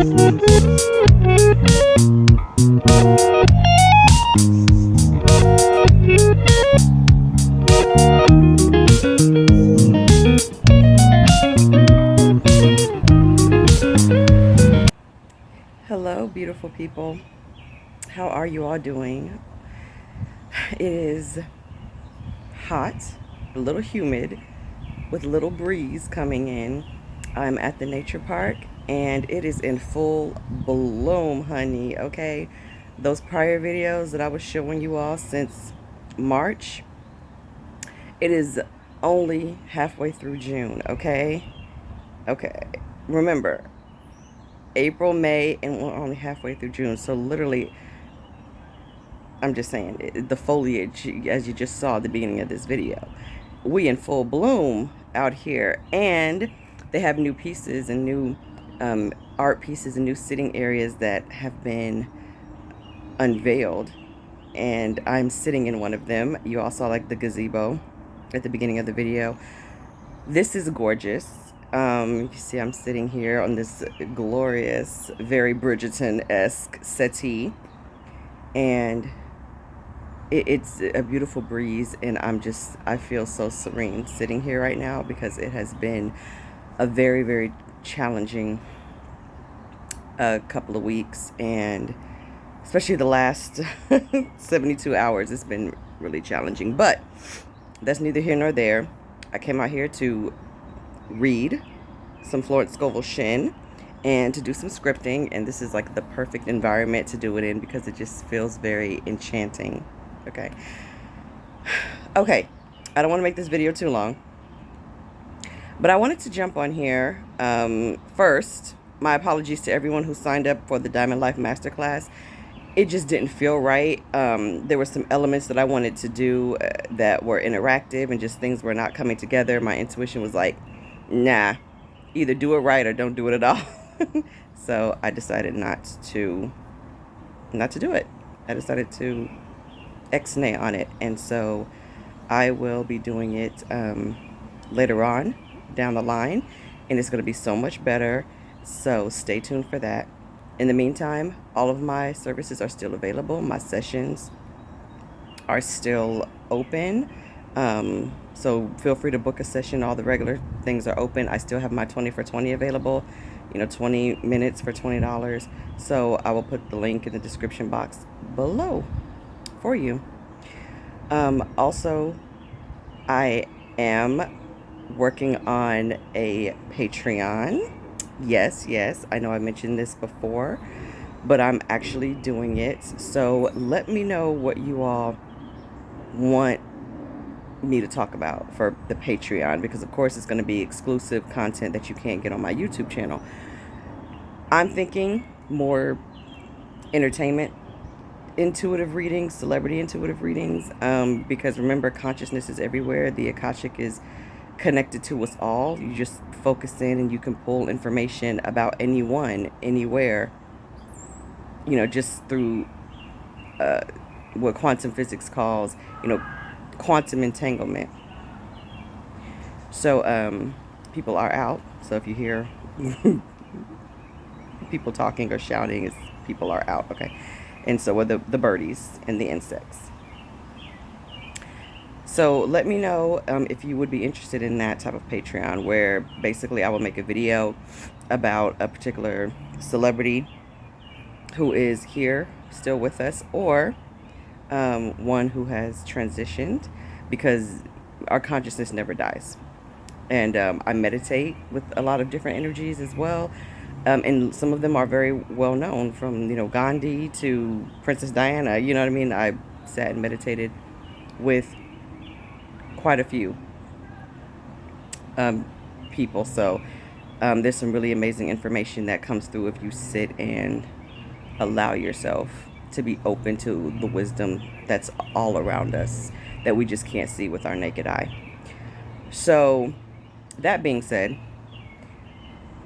Hello, beautiful people. How are you all doing? It is hot, a little humid, with a little breeze coming in. I'm at the nature park and it is in full bloom, honey. Okay, those prior videos that I was showing you all since March, it is only halfway through June. Okay, remember, April, May, and we're only halfway through June. So literally, I'm just saying, the foliage, as you just saw at the beginning of this video, we in full bloom out here. And they have new pieces and new art pieces and new sitting areas that have been unveiled. And I'm sitting in one of them. You all saw like the gazebo at the beginning of the video. This is gorgeous. You see I'm sitting here on this glorious, very Bridgerton-esque settee. And it's a beautiful breeze, and I feel so serene sitting here right now because it has been a very, very challenging couple of weeks, and especially the last 72 hours, it's been really challenging. But that's neither here nor there. I came out here to read some Florence Scovel Shinn and to do some scripting, and this is like the perfect environment to do it in because it just feels very enchanting. Okay, I don't want to make this video too long, but I wanted to jump on here. First, my apologies to everyone who signed up for the Diamond Life Masterclass. It just didn't feel right. There were some elements that I wanted to do that were interactive, and just things were not coming together. My intuition was like, nah, either do it right or don't do it at all. So I decided not to do it. I decided to ex-nay on it, and so I will be doing it later on down the line, and it's going to be so much better. So stay tuned for that. In the meantime, all of my services are still available. My sessions are still open. So feel free to book a session. All the regular things are open. I still have my 20 for 20 available, 20 minutes for $20. So I will put the link in the description box below for you. Also, I am working on a Patreon. Yes, I know I mentioned this before, but I'm actually doing it. So let me know what you all want me to talk about for the Patreon, because of course it's going to be exclusive content that you can't get on my YouTube channel. I'm thinking more entertainment, intuitive readings, celebrity intuitive readings, because remember, consciousness is everywhere. The Akashic is connected to us all. You just focus in and you can pull information about anyone, anywhere, just through what quantum physics calls, quantum entanglement. So people are out. So if you hear people talking or shouting, it's people are out. Okay. And so are the birdies and the insects. So let me know if you would be interested in that type of Patreon, where basically I will make a video about a particular celebrity who is here still with us, or one who has transitioned, because our consciousness never dies. And I meditate with a lot of different energies as well. And some of them are very well known, from, Gandhi to Princess Diana. You know what I mean? I sat and meditated with quite a few people. So there's some really amazing information that comes through if you sit and allow yourself to be open to the wisdom that's all around us that we just can't see with our naked eye. So that being said,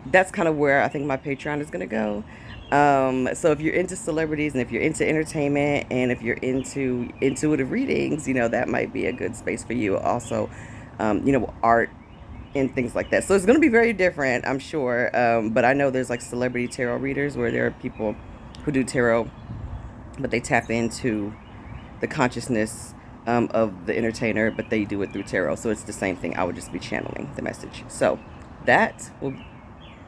that's kind of where I think my Patreon is going to go. So if you're into celebrities, and if you're into entertainment, and if you're into intuitive readings, that might be a good space for you. Also, art, and things like that. So it's going to be very different, I'm sure. But I know there's like celebrity tarot readers where there are people who do tarot, but they tap into the consciousness of the entertainer, but they do it through tarot. So it's the same thing. I would just be channeling the message. So that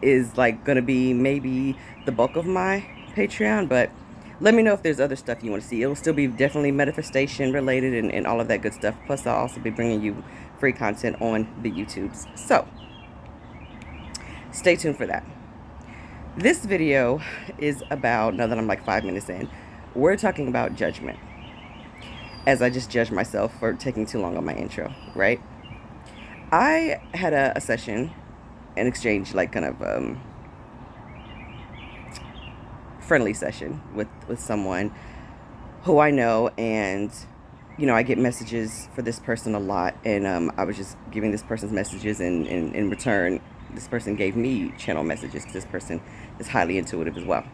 is like going to be maybe the bulk of my Patreon, but let me know if there's other stuff you want to see. It will still be definitely manifestation related and all of that good stuff. Plus, I'll also be bringing you free content on the YouTubes. So, stay tuned for that. This video is about, now that I'm like 5 minutes in, we're talking about judgment. As I just judged myself for taking too long on my intro, right? I had a session, an exchange, like kind of friendly session with someone who I know, and you know, I get messages for this person a lot, and I was just giving this person's messages, and in return this person gave me channel messages because this person is highly intuitive as well.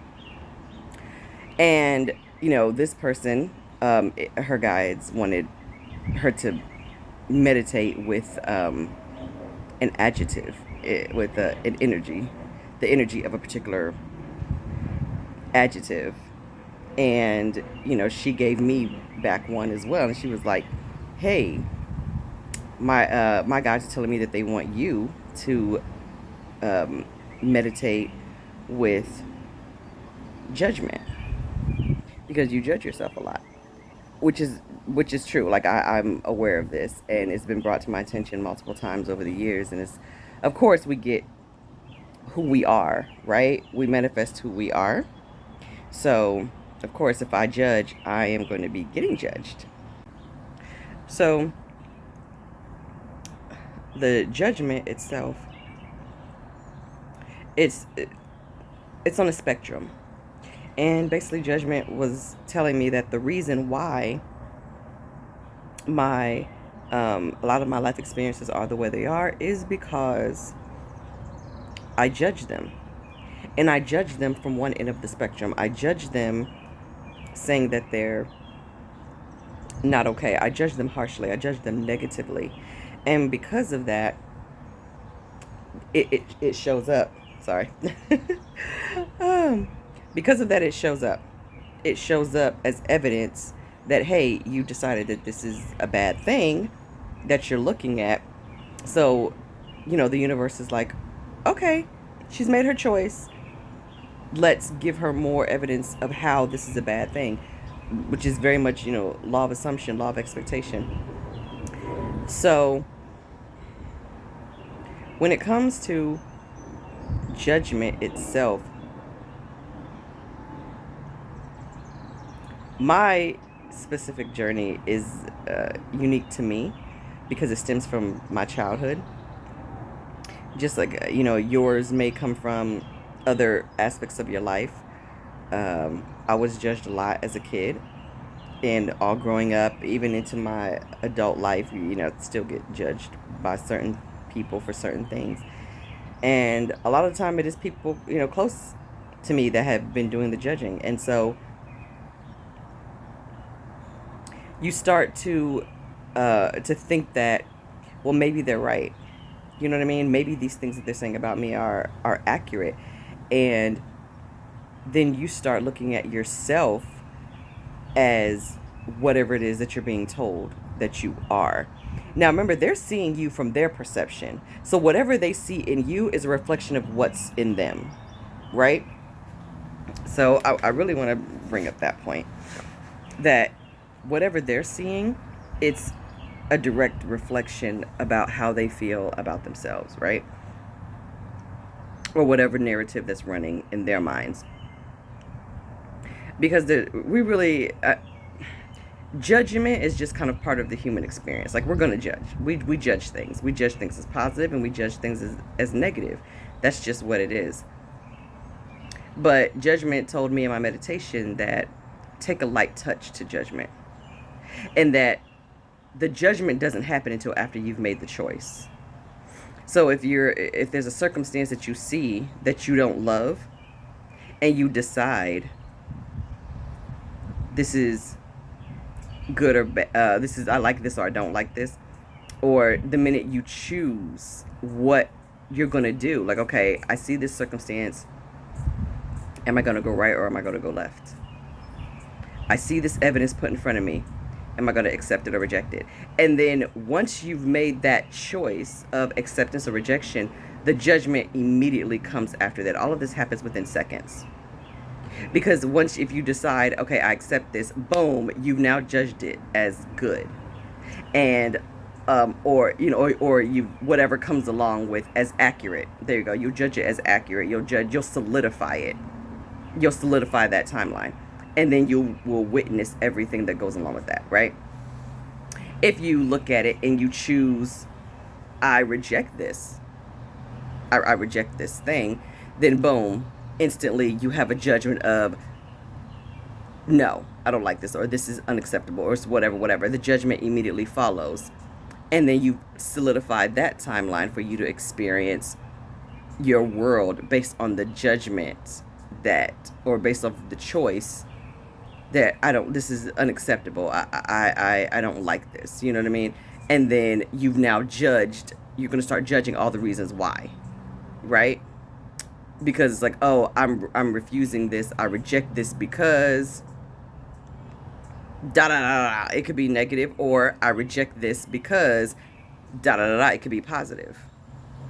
And you know, this person, her guides wanted her to meditate with an adjective, with an energy, the energy of a particular adjective. And you know, she gave me back one as well, and she was like, hey, my guides are telling me that they want you to meditate with judgment because you judge yourself a lot, which is true. Like I'm aware of this, and it's been brought to my attention multiple times over the years. And it's, of course, we get who we are, right? We manifest who we are. So of course, if I judge, I am going to be getting judged. So the judgment itself, it's on a spectrum. And basically judgment was telling me that the reason why my a lot of my life experiences are the way they are is because I judge them. And I judge them from one end of the spectrum. I judge them saying that they're not okay. I judge them harshly. I judge them negatively. And because of that, it shows up. Sorry. Because of that, it shows up. It shows up as evidence that, hey, you decided that this is a bad thing that you're looking at. So, you know, the universe is like, okay, she's made her choice. Let's give her more evidence of how this is a bad thing, which is very much, you know, law of assumption, law of expectation. So when it comes to judgment itself, my specific journey is unique to me because it stems from my childhood. Just like, you know, yours may come from other aspects of your life. I was judged a lot as a kid, and all growing up, even into my adult life, you know, still get judged by certain people for certain things. And a lot of the time it is people, you know, close to me that have been doing the judging. And so you start to think that, well, maybe they're right. You know what I mean? Maybe these things that they're saying about me are accurate. And then you start looking at yourself as whatever it is that you're being told that you are. Now, remember, they're seeing you from their perception. So whatever they see in you is a reflection of what's in them, right? So I really want to bring up that point, that whatever they're seeing, it's a direct reflection about how they feel about themselves, right? Or whatever narrative that's running in their minds. Because we really, judgment is just kind of part of the human experience. Like, we're going to judge. We judge things. We judge things as positive, and we judge things as negative. That's just what it is. But judgment told me in my meditation that take a light touch to judgment. And that the judgment doesn't happen until after you've made the choice. So if there's a circumstance that you see that you don't love, and you decide this is good or bad, I like this or I don't like this, or the minute you choose what you're going to do. Like, okay, I see this circumstance. Am I going to go right or am I going to go left? I see this evidence put in front of me. Am I going to accept it or reject it? And then once you've made that choice of acceptance or rejection, the judgment immediately comes after that. All of this happens within seconds. Because once, if you decide, okay, I accept this, boom, you've now judged it as good. And or you, whatever comes along with, as accurate. There you go. You judge it as accurate. You'll solidify it. You'll solidify that timeline. And then you will witness everything that goes along with that, right? If you look at it and you choose, I reject this, I reject this thing, then boom, instantly you have a judgment of, no, I don't like this, or this is unacceptable, or whatever. The judgment immediately follows. And then you solidify that timeline for you to experience your world based on the judgment that, or based off the choice that this is unacceptable. I don't like this. You know what I mean? And then you've now judged, you're going to start judging all the reasons why, right? Because it's like, oh, I'm refusing this. I reject this because da da da da. It could be negative, or I reject this because da da da da. It could be positive.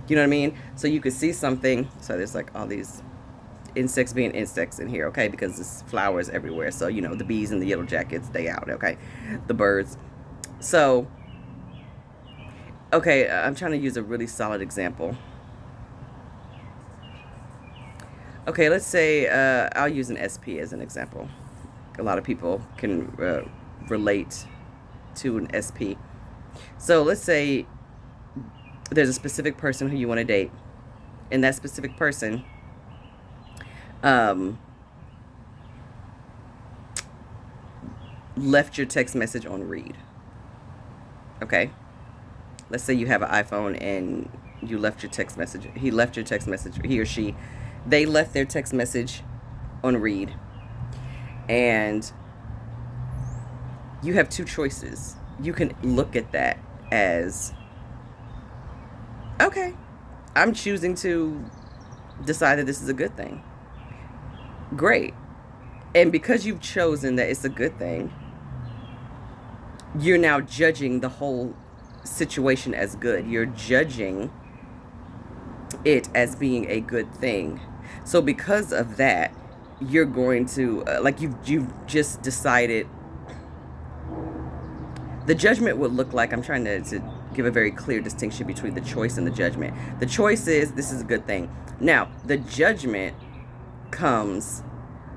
You know what I mean? So you could see something. So there's like all these insects being insects in here, okay? Because there's flowers everywhere. So, you know, the bees and the yellow jackets, they out, okay? The birds. So, okay, I'm trying to use a really solid example. Okay, let's say I'll use an SP as an example. A lot of people can relate to an SP. So let's say there's a specific person who you want to date, and that specific person left your text message on read. Okay, let's say you have an iPhone and you left your text message. He left your text message. He or she, they left their text message on read, and you have two choices. You can look at that as, okay, I'm choosing to decide that this is a good thing. Great. And because you've chosen that it's a good thing, you're now judging the whole situation as good. You're judging it as being a good thing. So because of that, you're going to, like you've just decided, the judgment would look like, I'm trying to give a very clear distinction between the choice and the judgment. The choice is, this is a good thing. Now, the judgment comes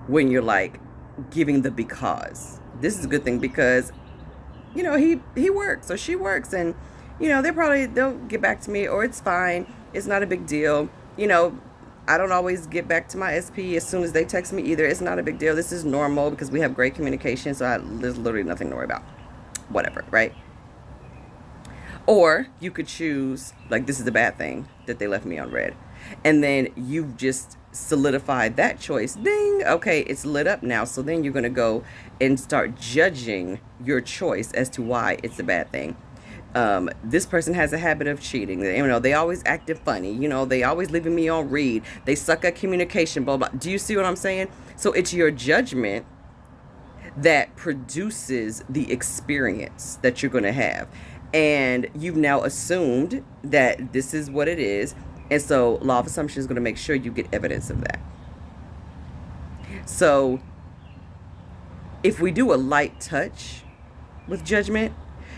when you're like giving the because. This is a good thing because, you know, he works or she works, and, you know, they'll get back to me, or it's fine. It's not a big deal. You know, I don't always get back to my SP as soon as they text me either. It's not a big deal. This is normal because we have great communication. So there's literally nothing to worry about. Whatever, right? Or you could choose, like, this is a bad thing that they left me on red. And then you've just solidified that choice. Ding! Okay, it's lit up now. So then you're going to go and start judging your choice as to why it's a bad thing. This person has a habit of cheating. You know, they always acted funny. You know, they always leaving me on read. They suck at communication, blah, blah. Do you see what I'm saying? So it's your judgment that produces the experience that you're going to have. And you've now assumed that this is what it is. And so law of assumption is going to make sure you get evidence of that. So if we do a light touch with judgment,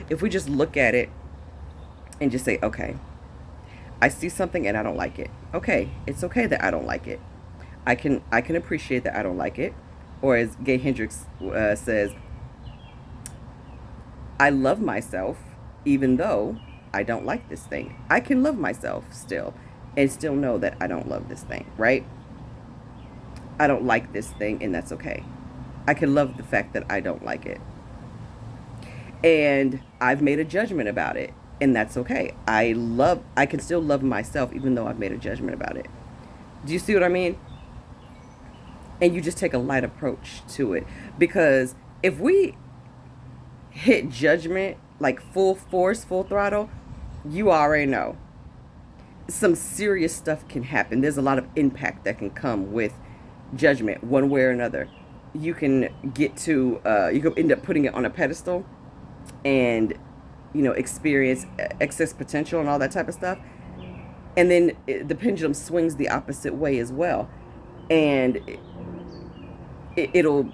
if we just look at it and just say, okay, I see something and I don't like it. Okay, it's okay that I don't like it. I can appreciate that I don't like it. Or as Gay Hendricks says, I love myself even though I don't like this thing. I can love myself still and still know that I don't love this thing, right? I don't like this thing, and that's okay. I can love the fact that I don't like it. And I've made a judgment about it, and that's okay. I can still love myself even though I've made a judgment about it. Do you see what I mean? And you just take a light approach to it. Because if we hit judgment like full force, full throttle, you already know. some serious stuff can happen. There's a lot of impact that can come with judgment one way or another. You can get to, you can end up putting it on a pedestal and, experience excess potential and all that type of stuff. And then the pendulum swings the opposite way as well. And it'll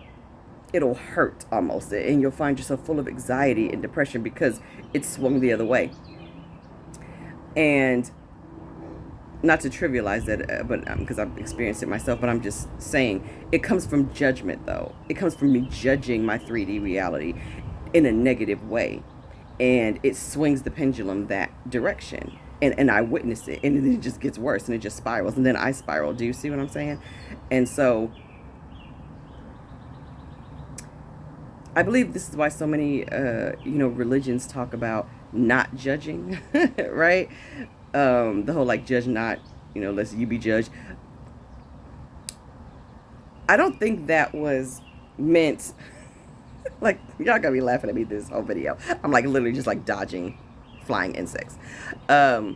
hurt almost. And you'll find yourself full of anxiety and depression because it swung the other way. And not to trivialize that, but because I've experienced it myself, but I'm just saying it comes from judgment, though. It comes from me judging my 3D reality in a negative way, and it swings the pendulum that direction, and I witness it, and then it just gets worse, and it just spirals, and then I spiral. Do you see what I'm saying? And so I believe this is why so many religions talk about not judging, right? The whole like judge not, lest you be judged. I don't think that was meant, like, y'all gonna be laughing at me this whole video. I'm like literally just like dodging flying insects. I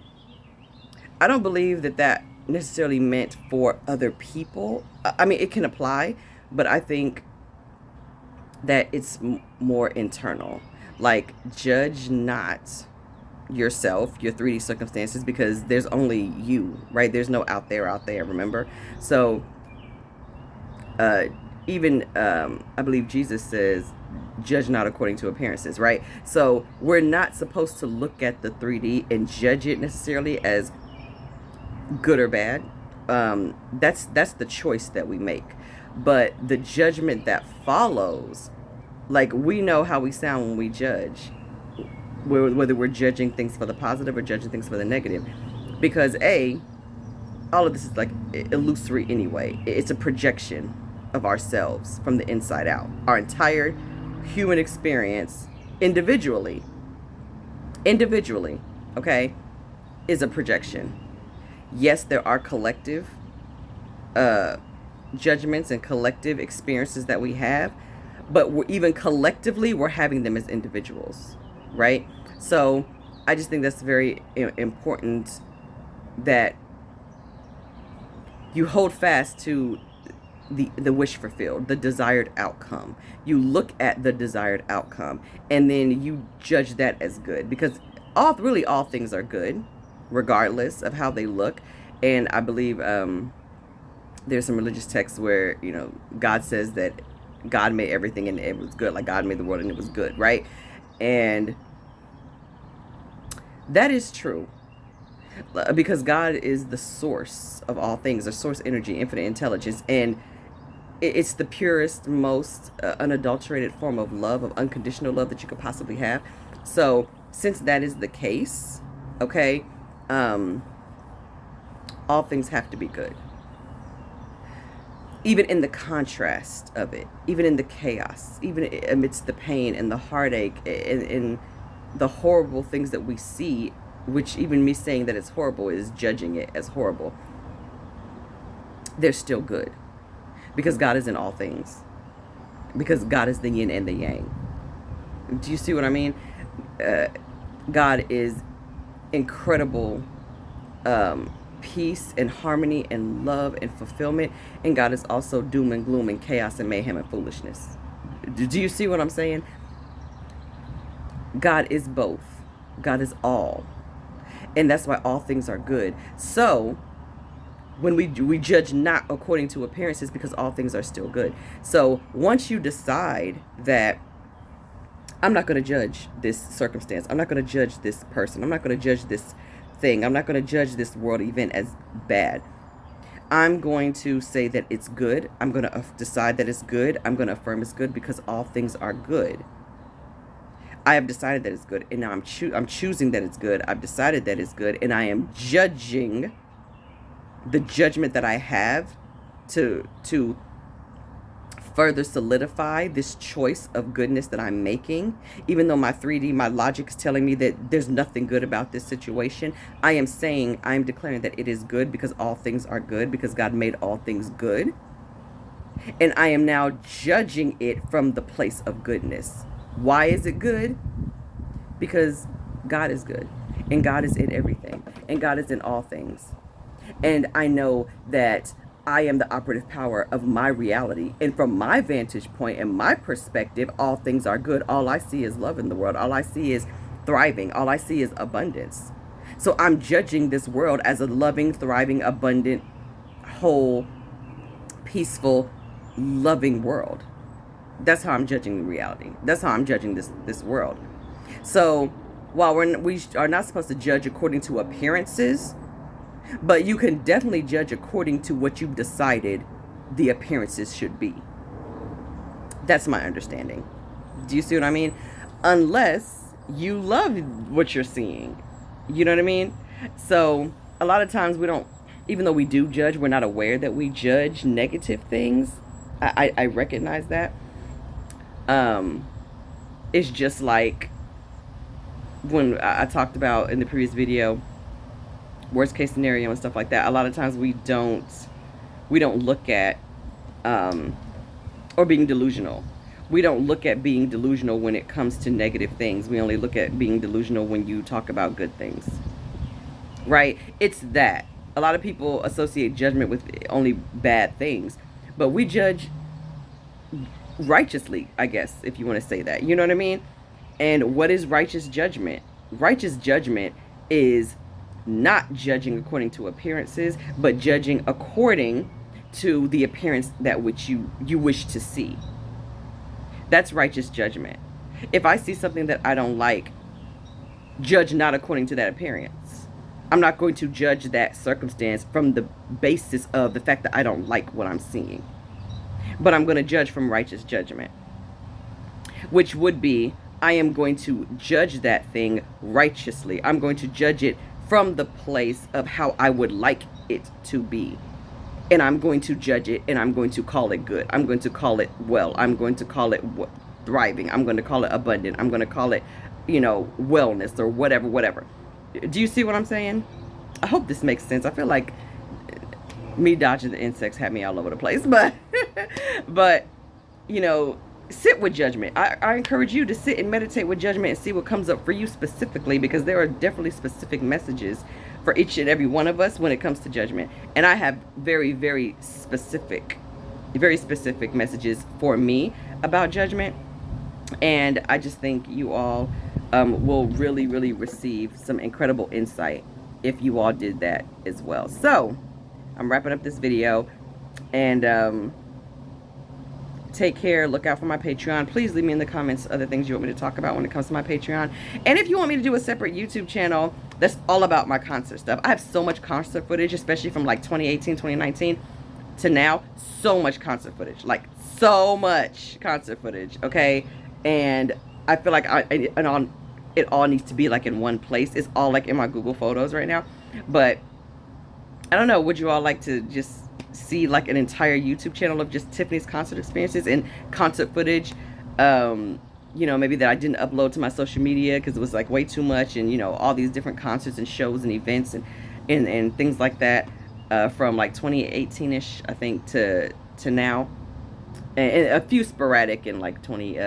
don't believe that necessarily meant for other people. I mean, it can apply, but I think that it's more internal. Like, judge not yourself, your 3D circumstances, because there's only you, right? There's no out there, remember? So even I believe Jesus says, judge not according to appearances, right? So we're not supposed to look at the 3D and judge it necessarily as good or bad. That's the choice that we make. But the judgment that follows, like, we know how we sound when we judge, whether we're judging things for the positive or judging things for the negative, because all of this is like illusory anyway. It's a projection of ourselves from the inside out. Our entire human experience individually, okay, is a projection. Yes, there are collective judgments and collective experiences that we have, but even collectively we're having them as individuals, right? So I just think that's very important that you hold fast to the wish fulfilled, the desired outcome. You look at the desired outcome and then you judge that as good, because all things are good regardless of how they look. And I believe there's some religious texts where God says that God made everything and it was good, like God made the world and it was good, right? And that is true, because God is the source of all things, the source energy, infinite intelligence, and it's the purest, most unadulterated form of love, of unconditional love that you could possibly have. So since that is the case, okay, all things have to be good. Even in the contrast of it, even in the chaos, even amidst the pain and the heartache and the horrible things that we see, which even me saying that it's horrible is judging it as horrible, they're still good. Because God is in all things. Because God is the yin and the yang. Do you see what I mean? God is incredible peace and harmony and love and fulfillment. And God is also doom and gloom and chaos and mayhem and foolishness. Do you see what I'm saying? God is both. God is all. And that's why all things are good. So when we judge not according to appearances, because all things are still good. So once you decide that I'm not going to judge this circumstance, I'm not going to judge this person, I'm not going to judge this thing, I'm not going to judge this world event as bad, I'm going to say that it's good. I'm going to decide that it's good. I'm going to affirm it's good, because all things are good. I have decided that it's good, and now I'm choosing that it's good. I've decided that it's good, and I am judging the judgment that I have to further solidify this choice of goodness that I'm making. Even though my 3D, my logic is telling me that there's nothing good about this situation, I am declaring that it is good, because all things are good, because God made all things good. And I am now judging it from the place of goodness. Why is it good? Because God is good, and God is in everything. and God is in all things. And I know that I am the operative power of my reality. And from my vantage point and my perspective, all things are good. All I see is love in the world. All I see is thriving. All I see is abundance. So I'm judging this world as a loving, thriving, abundant, whole, peaceful, loving world. That's how I'm judging reality. That's how I'm judging this world. So while we are not supposed to judge according to appearances, but you can definitely judge according to what you've decided the appearances should be. That's my understanding. Do you see what I mean? Unless you love what you're seeing. You know what I mean? So a lot of times we don't, even though we do judge, we're not aware that we judge negative things. I recognize that. It's just like when I talked about in the previous video, worst case scenario and stuff like that. A lot of times we don't look at or being delusional. We don't look at being delusional when it comes to negative things. We only look at being delusional when you talk about good things, right? It's that a lot of people associate judgment with only bad things, but we judge righteously, I guess, if you want to say that. You know what I mean? And what is righteous judgment? Righteous judgment is not judging according to appearances, but judging according to the appearance that which you wish to see. That's righteous judgment. If I see something that I don't like, judge not according to that appearance. I'm not going to judge that circumstance from the basis of the fact that I don't like what I'm seeing. But I'm going to judge from righteous judgment, which would be, I am going to judge that thing righteously. I'm going to judge it from the place of how I would like it to be. And I'm going to judge it, and I'm going to call it good. I'm going to call it well. I'm going to call it thriving. I'm going to call it abundant. I'm going to call it, wellness or whatever. Do you see what I'm saying? I hope this makes sense. I feel like me dodging the insects had me all over the place, but sit with judgment. I encourage you to sit and meditate with judgment and see what comes up for you specifically, because there are definitely specific messages for each and every one of us when it comes to judgment. And I have very, very specific messages for me about judgment. And I just think you all will really, really receive some incredible insight if you all did that as well. So I'm wrapping up this video, and take care. Look out for my Patreon. Please leave me in the comments other things you want me to talk about when it comes to my Patreon. And if you want me to do a separate YouTube channel that's all about my concert stuff. I have so much concert footage, especially from like 2018, 2019 to now. So much concert footage. Like so much concert footage. Okay. And I feel like it all needs to be like in one place. It's all like in my Google Photos right now. But I don't know. Would you all like to just see like an entire YouTube channel of just Tiffany's concert experiences and concert footage? Maybe that I didn't upload to my social media because it was like way too much, and all these different concerts and shows and events and things like that from like 2018ish, I think, to now, and a few sporadic in like 14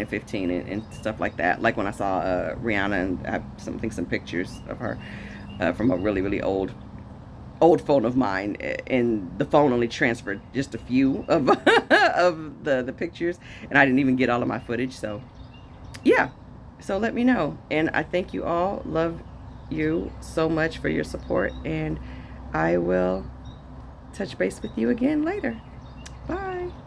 and 15 and stuff like that. Like when I saw Rihanna, and I have some pictures of her from a really, really old phone of mine, and the phone only transferred just a few of of the pictures, and I didn't even get all of my footage. So yeah, so let me know, and I thank you all. Love you so much for your support, and I will touch base with you again later. Bye.